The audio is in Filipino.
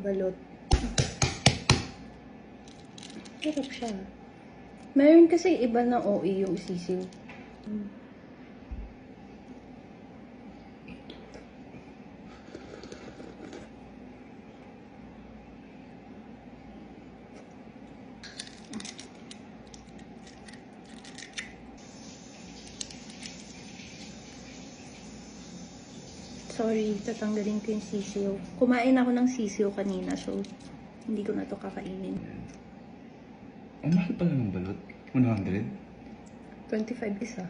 Balot. Sarap siya. Meron kasi iba na OE yung sisiw. Sorry, tatanggalin ko yung sisiw. Kumain ako ng sisiw kanina, so hindi ko na to kakainin. Ang mahal pala ng balot. 100? 25 isa.